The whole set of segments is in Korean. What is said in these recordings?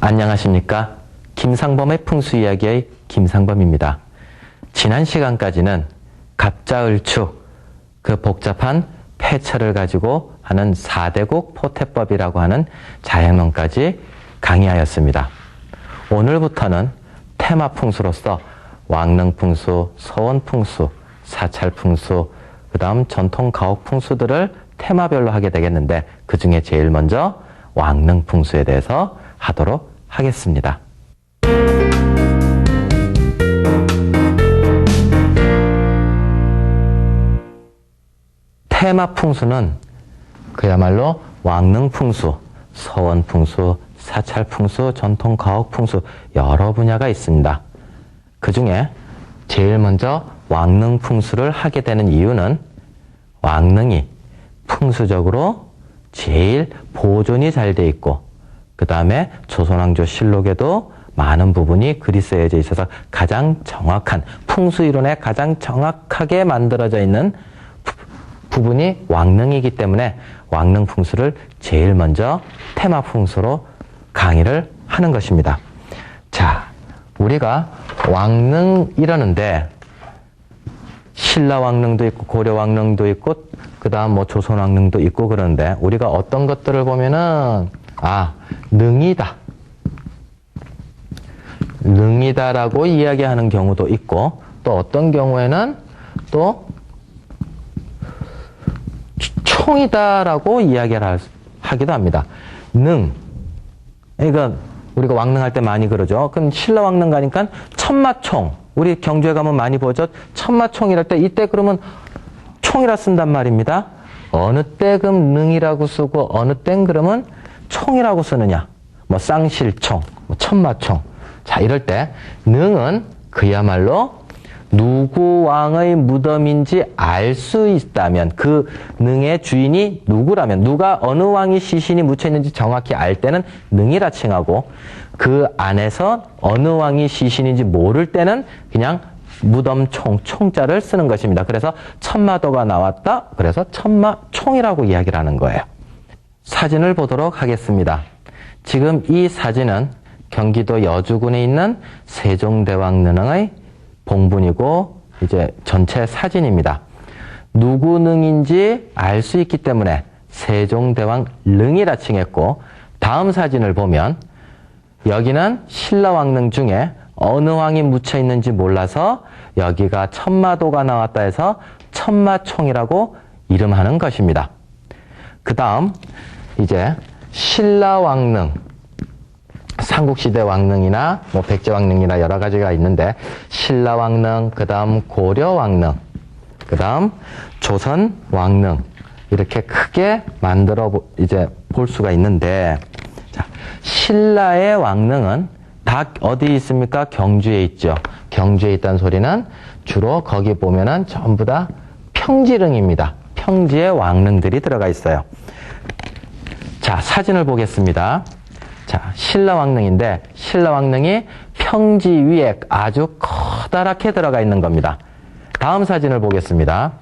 안녕하십니까? 김상범의 풍수이야기의 김상범입니다. 지난 시간까지는 갑자을추, 그 복잡한 폐철을 가지고 하는 4대국 포태법이라고 하는 자양론까지 강의하였습니다. 오늘부터는 테마풍수로서 왕릉풍수, 서원풍수, 사찰풍수, 그 다음 전통가옥풍수들을 테마별로 하게 되겠는데 그 중에 제일 먼저 왕릉풍수에 대해서 하도록 하겠습니다. 테마풍수는 그야말로 왕릉풍수, 서원풍수, 사찰풍수, 전통가옥풍수 여러 분야가 있습니다. 그 중에 제일 먼저 왕릉풍수를 하게 되는 이유는 왕릉이 풍수적으로 제일 보존이 잘 돼 있고 그 다음에 조선왕조 실록에도 많은 부분이 글이 쓰여져 있어서 가장 정확한 풍수이론에 가장 정확하게 만들어져 있는 부분이 왕릉이기 때문에 왕릉풍수를 제일 먼저 테마풍수로 강의를 하는 것입니다. 자, 우리가 왕릉 이러는데 신라왕릉도 있고 고려왕릉도 있고 그 다음 뭐 조선왕릉도 있고 그러는데 우리가 어떤 것들을 보면은 능이다. 능이다라고 이야기하는 경우도 있고 또 어떤 경우에는 또 총이다라고 이야기를 하기도 합니다. 능. 그러니까 우리가 왕릉할 때 많이 그러죠. 그럼 신라왕릉 가니까 천마총. 우리 경주에 가면 많이 보죠. 천마총이랄 때 이때 그러면 총이라 쓴단 말입니다. 어느 때 그럼 능이라고 쓰고 어느 땐 그러면 총이라고 쓰느냐. 뭐 쌍실총, 뭐 천마총. 자, 이럴 때 능은 그야말로 누구 왕의 무덤인지 알 수 있다면 그 능의 주인이 누구라면 누가 어느 왕이 시신이 묻혀있는지 정확히 알 때는 능이라 칭하고 그 안에서 어느 왕이 시신인지 모를 때는 그냥 무덤총, 총자를 쓰는 것입니다. 그래서 천마도가 나왔다. 그래서 천마총이라고 이야기를 하는 거예요. 사진을 보도록 하겠습니다. 지금 이 사진은 경기도 여주군에 있는 세종대왕릉의 봉분이고 이제 전체 사진입니다. 누구 능인지 알 수 있기 때문에 세종대왕릉이라 칭했고 다음 사진을 보면 여기는 신라왕릉 중에 어느 왕이 묻혀 있는지 몰라서 여기가 천마도가 나왔다 해서 천마총이라고 이름하는 것입니다. 그 다음 이제 신라왕릉, 삼국시대 왕릉이나 뭐 백제왕릉이나 여러 가지가 있는데 신라왕릉, 그 다음 고려왕릉, 그 다음 조선왕릉 이렇게 크게 만들어 이제 볼 수가 있는데 자, 신라의 왕릉은 다 어디 있습니까? 경주에 있죠. 경주에 있다는 소리는 주로 거기 보면은 전부 다 평지릉입니다. 평지에 왕릉들이 들어가 있어요. 자, 사진을 보겠습니다. 자, 신라왕릉인데 신라왕릉이 평지 위에 아주 커다랗게 들어가 있는 겁니다. 다음 사진을 보겠습니다.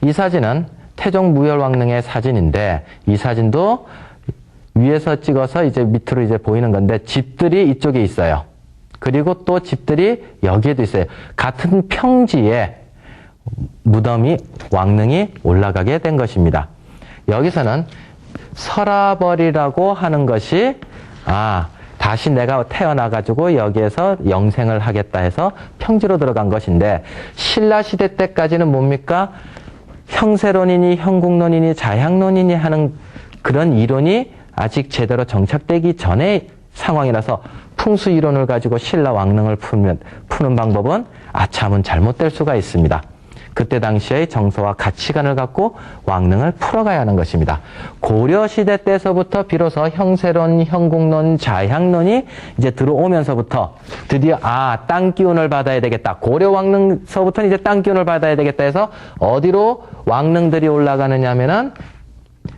이 사진은 태종무열왕릉의 사진인데 이 사진도 위에서 찍어서 이제 밑으로 이제 보이는 건데 집들이 이쪽에 있어요. 그리고 또 집들이 여기에도 있어요. 같은 평지에 무덤이 왕릉이 올라가게 된 것입니다. 여기서는 서라벌이라고 하는 것이 다시 내가 태어나가지고 여기에서 영생을 하겠다 해서 평지로 들어간 것인데 신라시대 때까지는 뭡니까? 형세론이니 형국론이니 자향론이니 하는 그런 이론이 아직 제대로 정착되기 전의 상황이라서 풍수 이론을 가지고 신라 왕릉을 푸는 방법은 아참은 잘못될 수가 있습니다. 그때 당시의 정서와 가치관을 갖고 왕릉을 풀어가야 하는 것입니다. 고려시대 때서부터 비로소 형세론, 형국론, 자향론이 이제 들어오면서부터 드디어 땅 기운을 받아야 되겠다. 고려 왕릉서부터는 이제 땅 기운을 받아야 되겠다 해서 어디로 왕릉들이 올라가느냐 하면은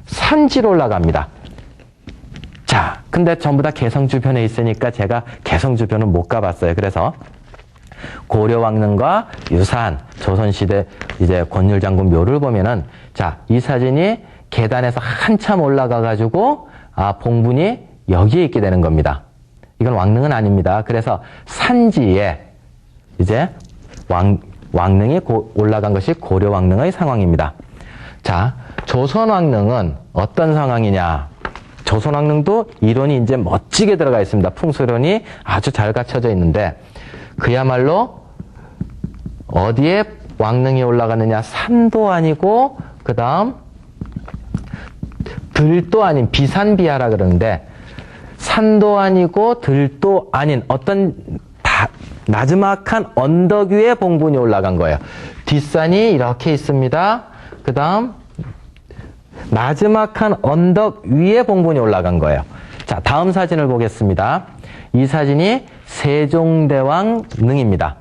산지로 올라갑니다. 자, 근데 전부 다 개성 주변에 있으니까 제가 개성 주변은 못 가봤어요. 그래서 고려왕릉과 유사한 조선시대 이제 권율장군 묘를 보면은 자, 이 사진이 계단에서 한참 올라가가지고 봉분이 여기에 있게 되는 겁니다. 이건 왕릉은 아닙니다. 그래서 산지에 이제 왕릉이 올라간 것이 고려 왕릉의 상황입니다. 자, 조선 왕릉은 어떤 상황이냐? 조선 왕릉도 이론이 이제 멋지게 들어가 있습니다. 풍수론이 아주 잘 갖춰져 있는데 그야말로 어디에 왕릉이 올라가느냐? 산도 아니고 그 다음 들도 아닌 비산비하라 그러는데 산도 아니고 들도 아닌 어떤 나지막한 언덕 위에 봉분이 올라간 거예요. 뒷산이 이렇게 있습니다. 그 다음 나지막한 언덕 위에 봉분이 올라간 거예요. 자, 다음 사진을 보겠습니다. 이 사진이 세종대왕 능입니다.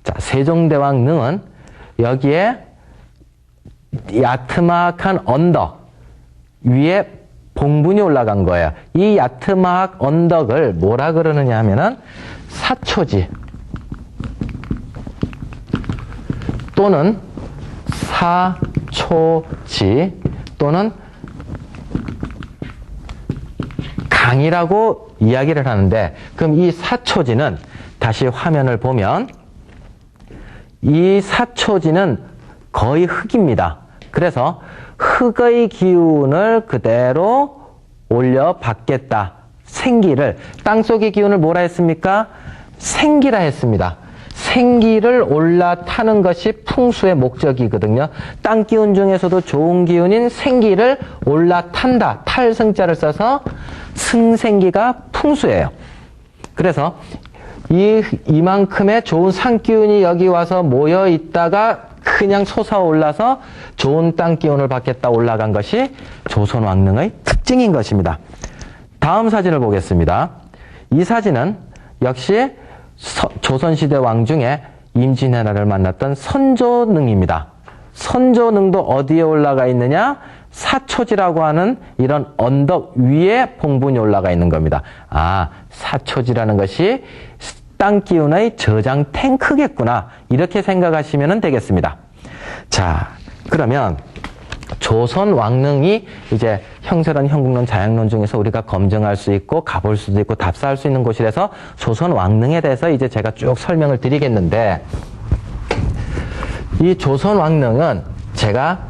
자, 세종대왕 능은 여기에 야트막한 언덕 위에 봉분이 올라간 거예요. 이 야트막 언덕을 뭐라 그러느냐 하면은 사초지 또는 사초지 또는 강이라고 이야기를 하는데 그럼 이 사초지는 다시 화면을 보면 이 사초지는 거의 흙입니다. 그래서 흙의 기운을 그대로 올려받겠다. 생기를 땅속의 기운을 뭐라 했습니까? 생기라 했습니다. 생기를 올라타는 것이 풍수의 목적이거든요. 땅 기운 중에서도 좋은 기운인 생기를 올라탄다. 탈승자를 써서 승생기가 풍수예요. 그래서 이만큼의 좋은 산 기운이 여기 와서 모여 있다가 그냥 솟아올라서 좋은 땅 기운을 받겠다 올라간 것이 조선 왕릉의 특징인 것입니다. 다음 사진을 보겠습니다. 이 사진은 역시 조선시대 왕 중에 임진왜란을 만났던 선조능입니다. 선조능도 어디에 올라가 있느냐? 사초지라고 하는 이런 언덕 위에 봉분이 올라가 있는 겁니다. 아, 사초지라는 것이 땅 기운의 저장 탱크겠구나. 이렇게 생각하시면 되겠습니다. 자, 그러면 조선 왕릉이 이제 형세론, 형국론, 자양론 중에서 우리가 검증할 수 있고 가볼 수도 있고 답사할 수 있는 곳이라서 조선 왕릉에 대해서 이제 제가 쭉 설명을 드리겠는데 이 조선 왕릉은 제가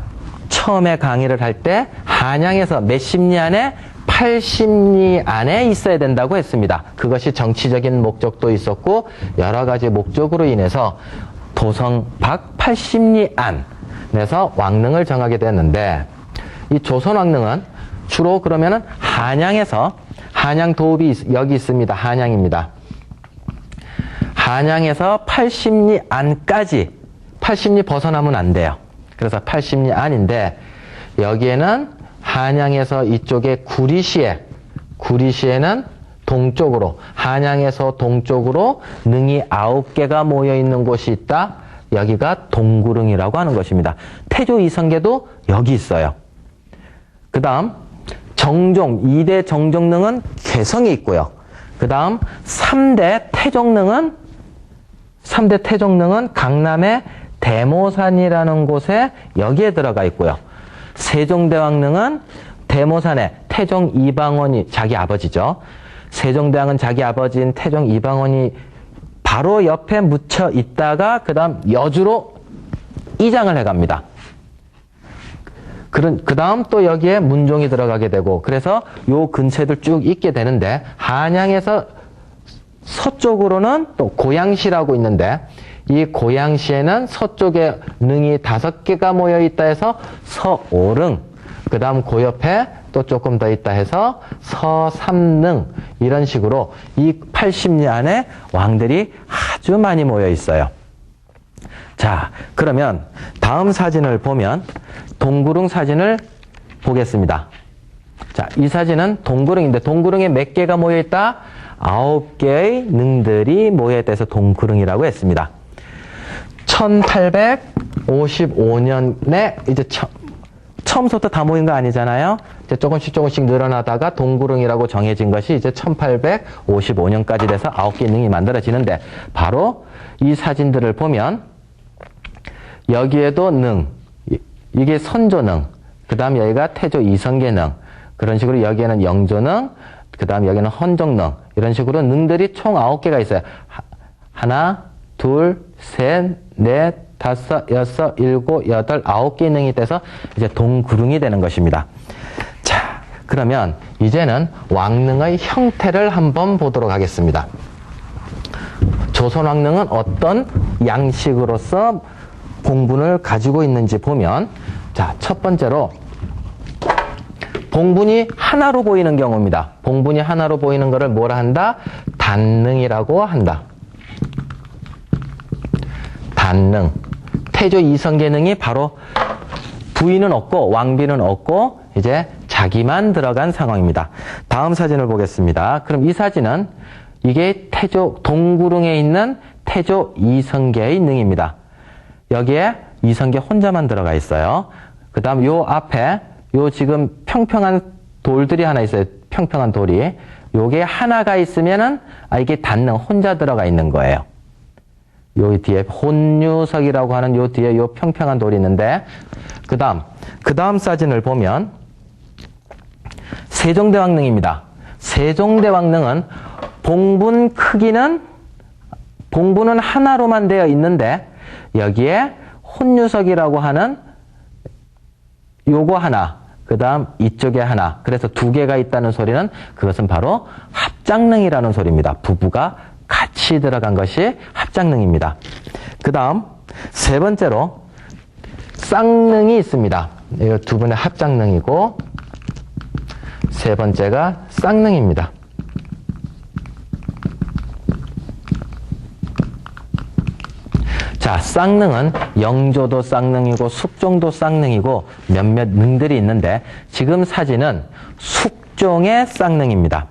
처음에 강의를 할 때 한양에서 몇십 리 안에 80리 안에 있어야 된다고 했습니다. 그것이 정치적인 목적도 있었고 여러 가지 목적으로 인해서 도성 밖 80리 안에서 왕릉을 정하게 됐는데 이 조선 왕릉은 주로 그러면은 한양에서 한양 도읍이 여기 있습니다. 한양입니다. 한양에서 80리 안까지 80리 벗어나면 안 돼요. 그래서 80리 안인데 여기에는 한양에서 이쪽에 구리시에는 동쪽으로 한양에서 동쪽으로 능이 9개가 모여 있는 곳이 있다. 여기가 동구릉이라고 하는 것입니다. 태조 이성계도 여기 있어요. 그 다음 정종 2대 정종릉은 개성에 있고요. 그 다음 3대 태종릉은 강남의 대모산이라는 곳에 여기에 들어가 있고요. 세종대왕릉은 대모산에 태종 이방원이 자기 아버지죠. 세종대왕은 자기 아버지인 태종 이방원이 바로 옆에 묻혀 있다가 그 다음 여주로 이장을 해갑니다. 그 다음 또 여기에 문종이 들어가게 되고 그래서 요 근처들 쭉 있게 되는데 한양에서 서쪽으로는 또 고양시라고 있는데 이 고양시에는 서쪽에 능이 5개가 모여 있다 해서 서오릉, 그 다음 그 옆에 또 조금 더 있다 해서 서삼릉, 이런 식으로 이 80리 안에 왕들이 아주 많이 모여 있어요. 자, 그러면 다음 사진을 보면 동구릉 사진을 보겠습니다. 자, 이 사진은 동구릉인데 동구릉에 몇 개가 모여 있다? 9개의 능들이 모여 있다 해서 동구릉이라고 했습니다. 1855년에 이제 처음부터 다 모인 거 아니잖아요. 이제 조금씩 늘어나다가 동구릉이라고 정해진 것이 이제 1855년까지 돼서 9개 능이 만들어지는데 바로 이 사진들을 보면 여기에도 능, 이게 선조능, 그 다음 여기가 태조 이성계능, 그런 식으로 여기에는 영조능, 그 다음 여기는 헌정능. 이런 식으로 능들이 총 9개가 있어요. 하나, 둘, 셋, 넷, 다섯, 여섯, 일곱, 여덟, 9개의 능이 돼서 이제 동구릉이 되는 것입니다. 자, 그러면 이제는 왕릉의 형태를 한번 보도록 하겠습니다. 조선 왕릉은 어떤 양식으로서 봉분을 가지고 있는지 보면, 자, 첫 번째로 봉분이 하나로 보이는 경우입니다. 봉분이 하나로 보이는 것을 뭐라 한다? 단능이라고 한다. 단능. 태조 이성계능이 바로 부인은 없고 왕비는 없고 이제 자기만 들어간 상황입니다. 다음 사진을 보겠습니다. 그럼 이 사진은 이게 태조 동구릉에 있는 태조 이성계의 능입니다. 여기에 이성계 혼자만 들어가 있어요. 그 다음 요 앞에 요 지금 평평한 돌들이 하나 있어요. 평평한 돌이. 요게 하나가 있으면은 이게 단능 혼자 들어가 있는 거예요. 요 뒤에 혼유석이라고 하는 요 뒤에 요 평평한 돌이 있는데, 그 다음 사진을 보면 세종대왕릉입니다. 세종대왕릉은 봉분은 하나로만 되어 있는데 여기에 혼유석이라고 하는 요거 하나, 그 다음 이쪽에 하나, 그래서 2개가 있다는 소리는 그것은 바로 합장능이라는 소리입니다. 부부가 같이 들어간 것이 합장능입니다. 그 다음 세 번째로 쌍능이 있습니다. 이 두 분의 합장능이고 세 번째가 쌍능입니다. 자, 쌍능은 영조도 쌍능이고 숙종도 쌍능이고 몇몇 능들이 있는데 지금 사진은 숙종의 쌍능입니다.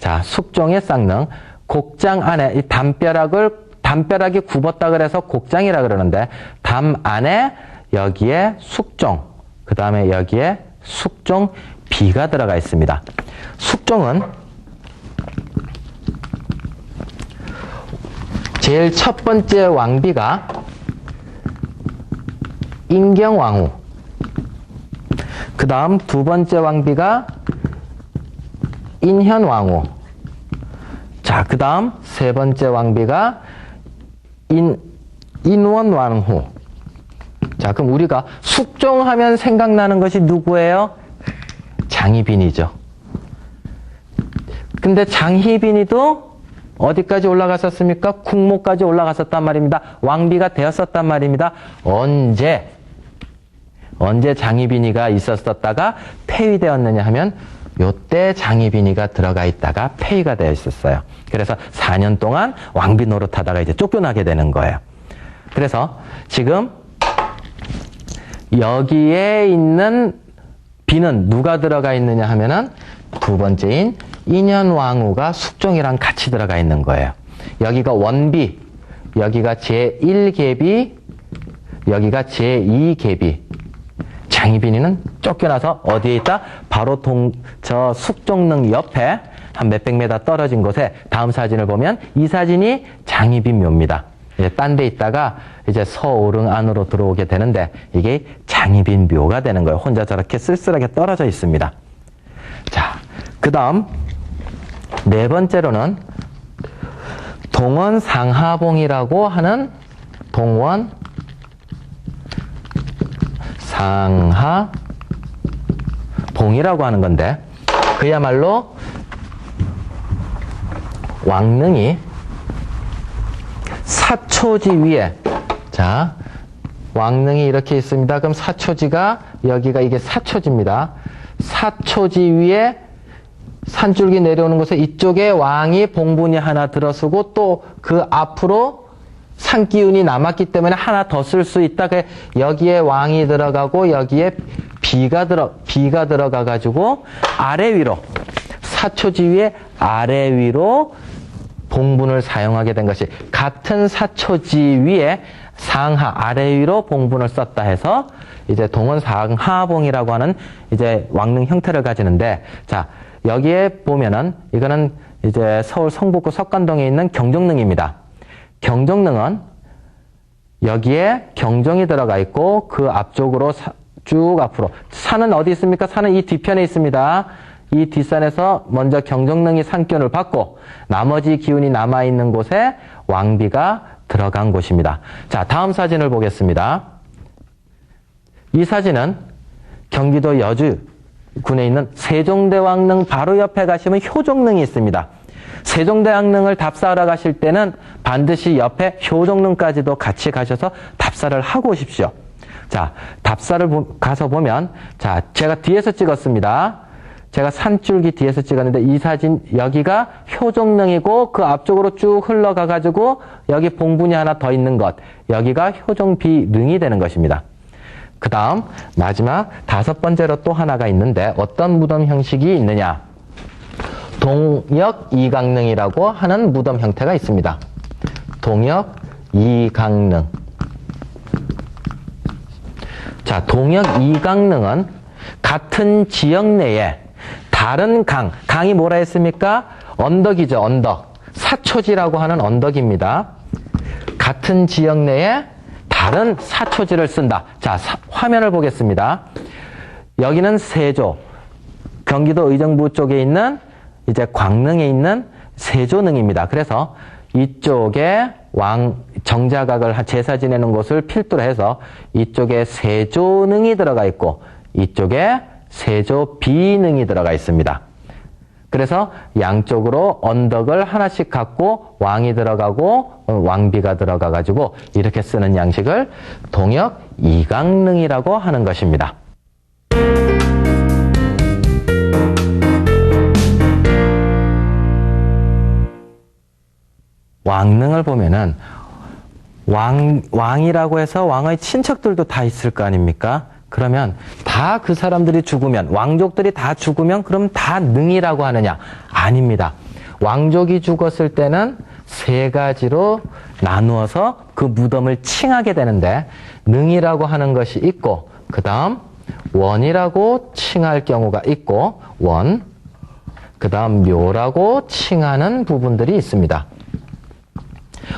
자, 숙종의 쌍능. 곡장 안에 이 담벼락이 굽었다 그래서 곡장이라 그러는데 담 안에 여기에 숙종, 그 다음에 여기에 숙종 비가 들어가 있습니다. 숙종은 제일 첫 번째 왕비가 인경왕후, 그 다음 두 번째 왕비가 인현왕후, 자, 그 다음 세 번째 왕비가 인원왕후. 자, 그럼 우리가 숙종하면 생각나는 것이 누구예요? 장희빈이죠. 근데 장희빈이도 어디까지 올라갔었습니까? 국모까지 올라갔었단 말입니다. 왕비가 되었었단 말입니다. 언제 장희빈이가 있었다가 폐위되었느냐 하면 요때 장희빈이가 들어가 있다가 폐위가 되어 있었어요. 그래서 4년 동안 왕비 노릇하다가 이제 쫓겨나게 되는 거예요. 그래서 지금 여기에 있는 비는 누가 들어가 있느냐 하면은 두 번째인 인현왕후가 숙종이랑 같이 들어가 있는 거예요. 여기가 원비, 여기가 제1계비, 여기가 제2계비. 장희빈이는 쫓겨나서 어디에 있다? 바로 저 숙종릉 옆에 한 몇백 메다 떨어진 곳에 다음 사진을 보면 이 사진이 장희빈 묘입니다. 이제 딴 데 있다가 이제 서오릉 안으로 들어오게 되는데 이게 장희빈 묘가 되는 거예요. 혼자 저렇게 쓸쓸하게 떨어져 있습니다. 자, 그 다음 네 번째로는 동원 상하봉이라고 하는 동원 상하봉이라고 하는 건데 그야말로 왕릉이 사초지 위에, 자, 왕릉이 이렇게 있습니다. 그럼 사초지가 여기가 이게 사초지입니다. 사초지 위에 산줄기 내려오는 곳에 이쪽에 왕이 봉분이 하나 들어서고 또 그 앞으로 산기운이 남았기 때문에 하나 더 쓸 수 있다. 여기에 왕이 들어가고 여기에 비가 들어가 가지고 아래 위로 사초지 위에 아래 위로 봉분을 사용하게 된 것이 같은 사초지 위에 상하 아래 위로 봉분을 썼다 해서 이제 동원 상하봉이라고 하는 이제 왕릉 형태를 가지는데, 자, 여기에 보면은 이거는 이제 서울 성북구 석관동에 있는 경정릉입니다. 경정릉은 여기에 경정이 들어가 있고 그 앞쪽으로 쭉 앞으로 산은 어디 있습니까? 산은 이 뒤편에 있습니다. 이 뒷산에서 먼저 경정능이 상권을 받고 나머지 기운이 남아있는 곳에 왕비가 들어간 곳입니다. 자, 다음 사진을 보겠습니다. 이 사진은 경기도 여주군에 있는 세종대왕릉 바로 옆에 가시면 효종릉이 있습니다. 세종대왕릉을 답사하러 가실 때는 반드시 옆에 효종릉까지도 같이 가셔서 답사를 하고 오십시오. 자, 답사를 가서 보면, 자, 제가 뒤에서 찍었습니다. 제가 산줄기 뒤에서 찍었는데 이 사진 여기가 효종릉이고 그 앞쪽으로 쭉 흘러가가지고 여기 봉분이 하나 더 있는 것, 여기가 효종비릉이 되는 것입니다. 그 다음 마지막 5번째로 또 하나가 있는데 어떤 무덤 형식이 있느냐, 동역이강릉이라고 하는 무덤 형태가 있습니다. 동역이강릉. 자, 동역이강릉은 같은 지역 내에 다른 강이 뭐라 했습니까? 언덕이죠, 언덕. 사초지라고 하는 언덕입니다. 같은 지역 내에 다른 사초지를 쓴다. 자, 화면을 보겠습니다. 여기는 세조, 경기도 의정부 쪽에 있는 이제 광릉에 있는 세조릉입니다. 그래서 이쪽에 정자각을 제사 지내는 곳을 필두로 해서 이쪽에 세조릉이 들어가 있고 이쪽에 세조비릉이 들어가 있습니다. 그래서 양쪽으로 언덕을 하나씩 갖고 왕이 들어가고 왕비가 들어가가지고 이렇게 쓰는 양식을 동역이강릉이라고 하는 것입니다. 왕릉을 보면은 왕이라고 해서 왕의 친척들도 다 있을 거 아닙니까? 그러면 다 그 사람들이 죽으면, 왕족들이 다 죽으면 그럼 다 능이라고 하느냐? 아닙니다. 왕족이 죽었을 때는 3가지로 나누어서 그 무덤을 칭하게 되는데 능이라고 하는 것이 있고 그 다음 원이라고 칭할 경우가 있고 원, 그 다음 묘라고 칭하는 부분들이 있습니다.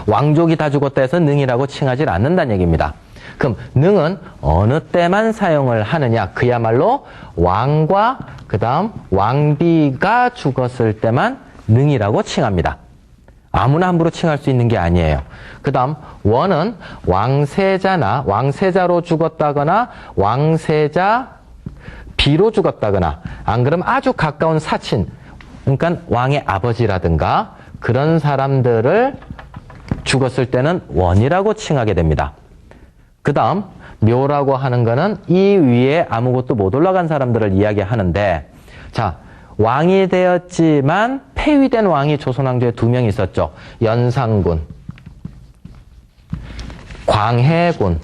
왕족이 다 죽었다 해서 능이라고 칭하지 않는다는 얘기입니다. 그럼 능은 어느 때만 사용을 하느냐? 그야말로 왕과 그 다음 왕비가 죽었을 때만 능이라고 칭합니다. 아무나 함부로 칭할 수 있는 게 아니에요. 그 다음 원은 왕세자나 왕세자로 죽었다거나 왕세자 비로 죽었다거나 안 그러면 아주 가까운 사친, 그러니까 왕의 아버지라든가 그런 사람들을 죽었을 때는 원이라고 칭하게 됩니다. 그 다음 묘라고 하는 거는 이 위에 아무것도 못 올라간 사람들을 이야기하는데, 자, 왕이 되었지만 폐위된 왕이 조선왕조에 2명 있었죠. 연산군, 광해군.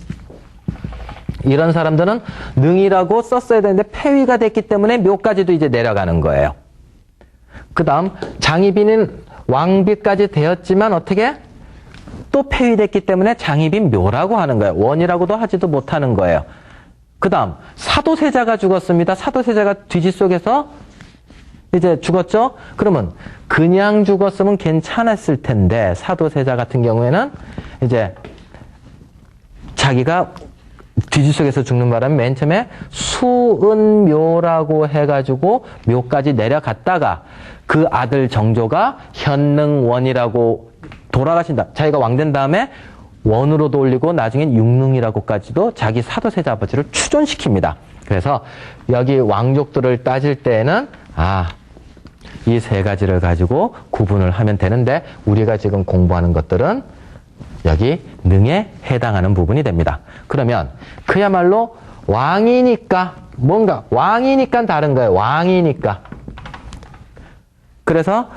이런 사람들은 능이라고 썼어야 되는데 폐위가 됐기 때문에 묘까지도 이제 내려가는 거예요. 그 다음 장희빈은 왕비까지 되었지만 어떻게? 또 폐위됐기 때문에 장희빈 묘라고 하는 거예요. 원이라고도 하지도 못하는 거예요. 그 다음 사도세자가 죽었습니다. 사도세자가 뒤지 속에서 이제 죽었죠? 그러면 그냥 죽었으면 괜찮았을 텐데 사도세자 같은 경우에는 이제 자기가 뒤지 속에서 죽는 바람에 맨 처음에 수은묘라고 해가지고 묘까지 내려갔다가 그 아들 정조가 현능원이라고 돌아가신다. 자기가 왕 된 다음에 원으로도 올리고 나중엔 육릉이라고까지도 자기 사도세자 아버지를 추존시킵니다. 그래서 여기 왕족들을 따질 때에는 이 3가지를 가지고 구분을 하면 되는데 우리가 지금 공부하는 것들은 여기 능에 해당하는 부분이 됩니다. 그러면 그야말로 왕이니까 뭔가 왕이니까 다른 거예요. 왕이니까. 그래서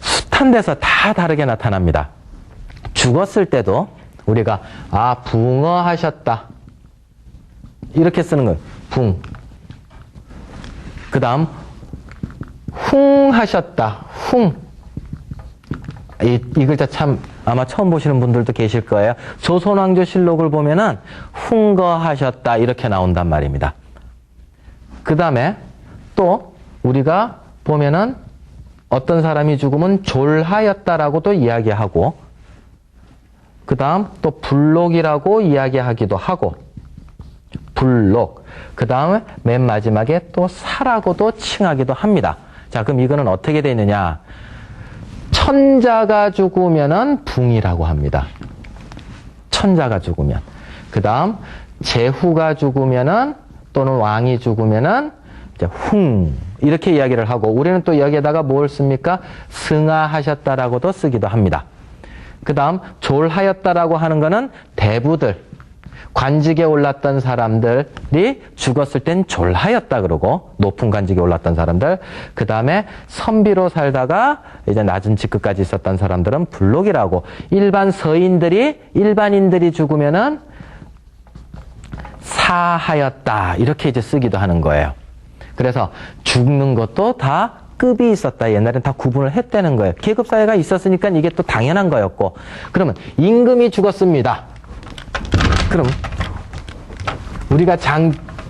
숱한 데서 다 다르게 나타납니다. 죽었을 때도 우리가 붕어하셨다 이렇게 쓰는 거예요. 붕. 그 다음 흉하셨다. 흉. 이 글자 참 아마 처음 보시는 분들도 계실 거예요. 조선왕조실록을 보면은 흉거하셨다 이렇게 나온단 말입니다. 그 다음에 또 우리가 보면은 어떤 사람이 죽으면 졸하였다라고도 이야기하고 그 다음 또 불록이라고 이야기하기도 하고 불록. 그 다음에 맨 마지막에 또 사라고도 칭하기도 합니다. 자, 그럼 이거는 어떻게 되느냐? 천자가 죽으면은 붕이라고 합니다. 천자가 죽으면. 그 다음 제후가 죽으면은 또는 왕이 죽으면은 이제 흉 이렇게 이야기를 하고, 우리는 또 여기에다가 뭘 씁니까? 승하하셨다라고도 쓰기도 합니다. 그 다음 졸하였다라고 하는 거는 대부들, 관직에 올랐던 사람들이 죽었을 땐 졸하였다 그러고, 높은 관직에 올랐던 사람들. 그 다음에 선비로 살다가 이제 낮은 직급까지 있었던 사람들은 불록이라고. 일반 서인들이, 일반인들이 죽으면은 사하였다 이렇게 이제 쓰기도 하는 거예요. 그래서 죽는 것도 다 급이 있었다. 옛날엔 다 구분을 했다는 거예요. 계급사회가 있었으니까 이게 또 당연한 거였고. 그러면 임금이 죽었습니다. 그럼 우리가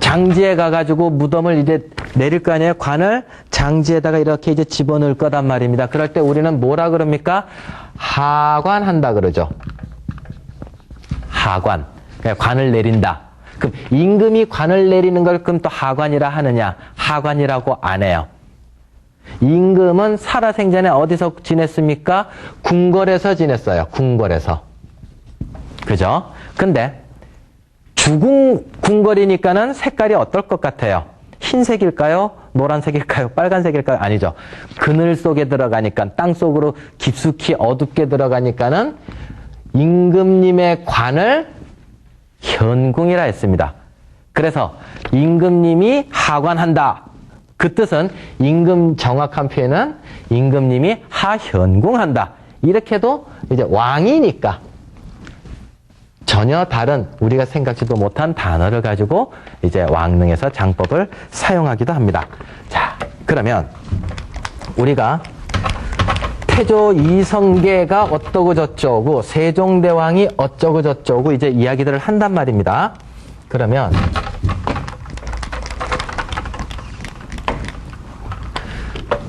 장지에 가가지고 무덤을 이제 내릴 거 아니에요? 관을 장지에다가 이렇게 이제 집어넣을 거단 말입니다. 그럴 때 우리는 뭐라 그럽니까? 하관한다 그러죠. 하관. 관을 내린다. 그럼 임금이 관을 내리는 걸 그럼 또 하관이라 하느냐? 하관이라고 안 해요. 임금은 살아생전에 어디서 지냈습니까? 궁궐에서 지냈어요. 궁궐에서. 그죠? 근데 죽은 궁궐이니까는 색깔이 어떨 것 같아요? 흰색일까요? 노란색일까요? 빨간색일까요? 아니죠. 그늘 속에 들어가니까, 땅 속으로 깊숙이 어둡게 들어가니까는 임금님의 관을 현궁이라 했습니다. 그래서 임금님이 하관한다. 그 뜻은 임금, 정확한 표현은 임금님이 하현궁한다. 이렇게도 이제 왕이니까 전혀 다른 우리가 생각지도 못한 단어를 가지고 이제 왕릉에서 장법을 사용하기도 합니다. 자, 그러면 우리가 태조 이성계가 어떠고 저쩌고, 세종대왕이 어쩌고 저쩌고 이제 이야기들을 한단 말입니다. 그러면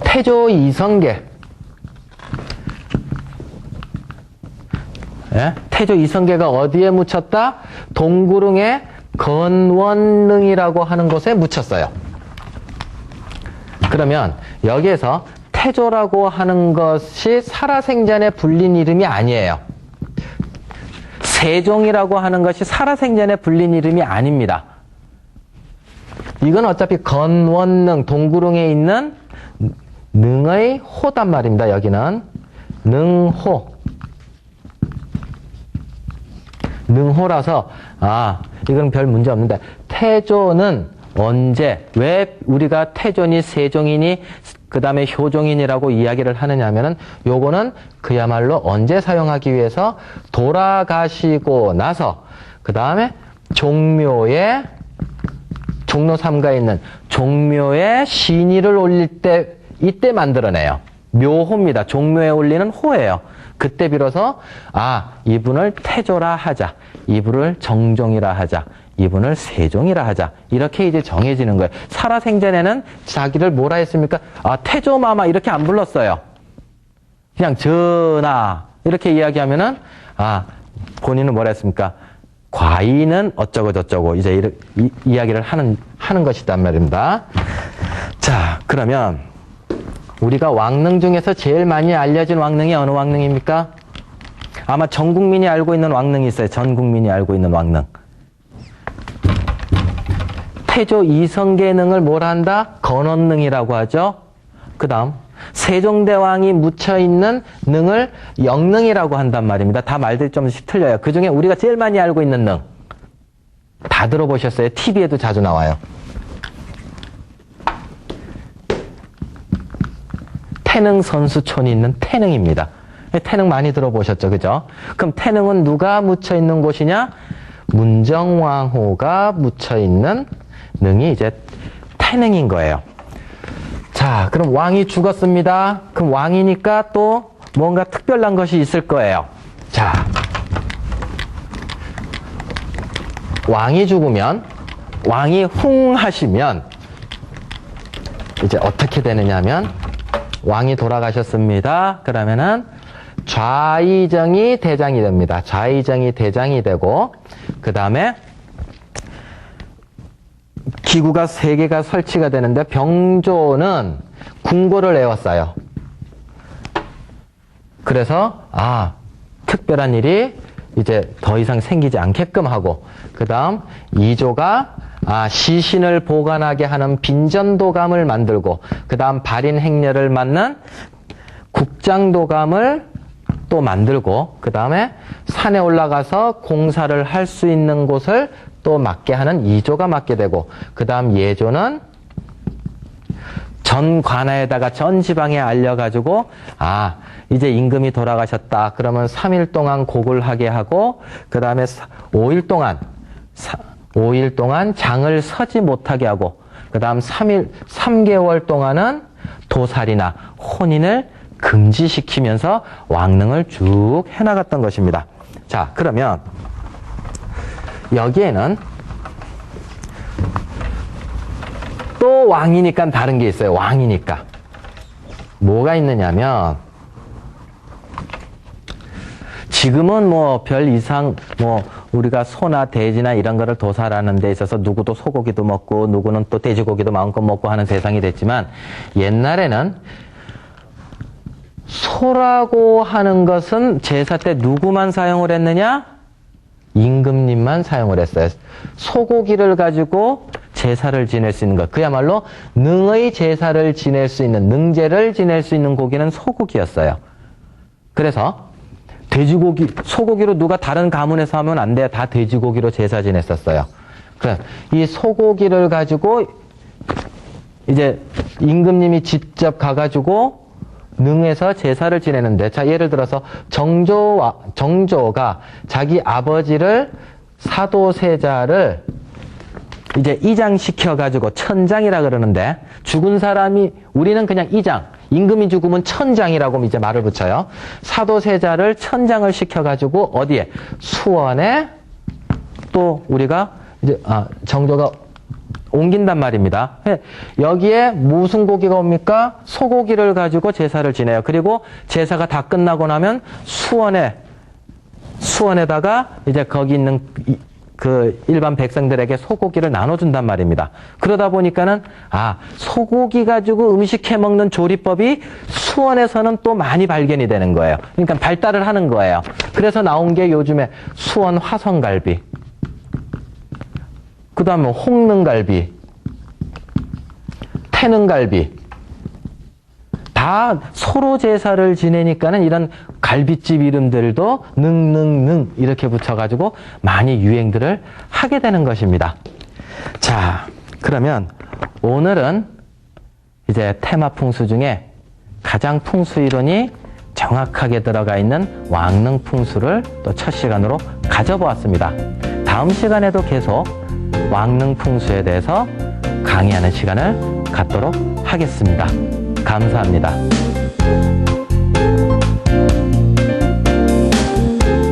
태조 이성계, 태조 이성계가 어디에 묻혔다? 동구릉의 건원릉이라고 하는 곳에 묻혔어요. 그러면 여기에서 태조라고 하는 것이 살아생전에 불린 이름이 아니에요. 세종이라고 하는 것이 살아생전에 불린 이름이 아닙니다. 이건 어차피 건원릉, 동구릉에 있는 능의 호단 말입니다. 여기는 능호. 능호라서 이건 별 문제 없는데, 태조는 언제, 왜 우리가 태조니 세종이니 그 다음에 효종인이라고 이야기를 하느냐 하면은, 요거는 그야말로 언제 사용하기 위해서 돌아가시고 나서 그 다음에 종묘에, 종로 3가에 있는 종묘에 신의를 올릴 때, 이때 만들어내요. 묘호입니다. 종묘에 올리는 호예요. 그때 비로소 이분을 태조라 하자, 이분을 정종이라 하자, 이분을 세종이라 하자, 이렇게 이제 정해지는 거예요. 살아생전에는 자기를 뭐라 했습니까? 태조마마 이렇게 안 불렀어요. 그냥 전하 이렇게 이야기하면은 본인은 뭐라 했습니까? 과인은 어쩌고 저쩌고 이제 이야기를 하는 것이단 말입니다. 자, 그러면 우리가 왕릉 중에서 제일 많이 알려진 왕릉이 어느 왕릉입니까? 아마 전 국민이 알고 있는 왕릉이 있어요. 전 국민이 알고 있는 왕릉. 태조 이성계능을 뭐라 한다? 건원능이라고 하죠. 그 다음 세종대왕이 묻혀있는 능을 영능이라고 한단 말입니다. 다 말들이 좀씩 틀려요. 그 중에 우리가 제일 많이 알고 있는 능, 다 들어보셨어요? TV에도 자주 나와요. 태능 선수촌이 있는 태능입니다. 태능 많이 들어보셨죠? 그죠? 그럼 태능은 누가 묻혀있는 곳이냐? 문정왕후가 묻혀있는 능이 이제 태능인 거예요. 자, 그럼 왕이 죽었습니다. 그럼 왕이니까 또 뭔가 특별한 것이 있을 거예요. 자, 왕이 죽으면, 왕이 흉하시면 이제 어떻게 되느냐 하면, 왕이 돌아가셨습니다. 그러면은 좌의정이 대장이 됩니다. 좌의정이 대장이 되고, 그 다음에 기구가 3개가 설치가 되는데 병조는 궁궐을 에워싸요. 그래서 특별한 일이 이제 더 이상 생기지 않게끔 하고, 그 다음 2조가 시신을 보관하게 하는 빈전도감을 만들고, 그 다음 발인 행렬을 맡는 국장도감을 또 만들고, 그 다음에 산에 올라가서 공사를 할 수 있는 곳을 또 맡게 하는 2조가 맡게 되고, 그 다음 예조는 전 관아에다가 전 지방에 알려가지고 이제 임금이 돌아가셨다. 그러면 3일 동안 곡을 하게 하고, 그 다음에 5일 동안 장을 서지 못하게 하고, 그 다음 3개월 동안은 도살이나 혼인을 금지시키면서 왕릉을 쭉 해나갔던 것입니다. 자, 그러면 여기에는 또 왕이니까 다른 게 있어요. 왕이니까. 뭐가 있느냐면, 지금은 뭐 별 이상 우리가 소나 돼지나 이런 거를 도살하는 데 있어서 누구도 소고기도 먹고 누구는 또 돼지고기도 마음껏 먹고 하는 세상이 됐지만, 옛날에는 소라고 하는 것은 제사 때 누구만 사용을 했느냐? 임금님만 사용을 했어요. 소고기를 가지고 제사를 지낼 수 있는 것, 그야말로 능의 제사를 지낼 수 있는, 능제를 지낼 수 있는 고기는 소고기였어요. 그래서 돼지고기, 소고기로 누가 다른 가문에서 하면 안 돼요. 다 돼지고기로 제사 지냈었어요. 그래, 이 소고기를 가지고 이제 임금님이 직접 가가지고 능에서 제사를 지내는데, 자, 예를 들어서 정조가 자기 아버지를 사도세자를 이제 이장시켜가지고 천장이라 그러는데, 죽은 사람이, 우리는 그냥 이장, 임금이 죽으면 천장이라고 이제 말을 붙여요. 사도세자를 천장을 시켜가지고 어디에? 수원에 또 우리가 이제 정조가 옮긴단 말입니다. 여기에 무슨 고기가 옵니까? 소고기를 가지고 제사를 지내요. 그리고 제사가 다 끝나고 나면 수원에다가 이제 거기 있는 그 일반 백성들에게 소고기를 나눠준단 말입니다. 그러다 보니까는 소고기 가지고 음식 해 먹는 조리법이 수원에서는 또 많이 발견이 되는 거예요. 그러니까 발달을 하는 거예요. 그래서 나온 게 요즘에 수원 화성갈비, 그 다음에 홍능갈비, 태능갈비, 다 서로 제사를 지내니까는 이런 갈비집 이름들도 능능능 이렇게 붙여가지고 많이 유행들을 하게 되는 것입니다. 자, 그러면 오늘은 이제 테마 풍수 중에 가장 풍수 이론이 정확하게 들어가 있는 왕릉 풍수를 또 첫 시간으로 가져보았습니다. 다음 시간에도 계속 왕릉 풍수에 대해서 강의하는 시간을 갖도록 하겠습니다. 감사합니다.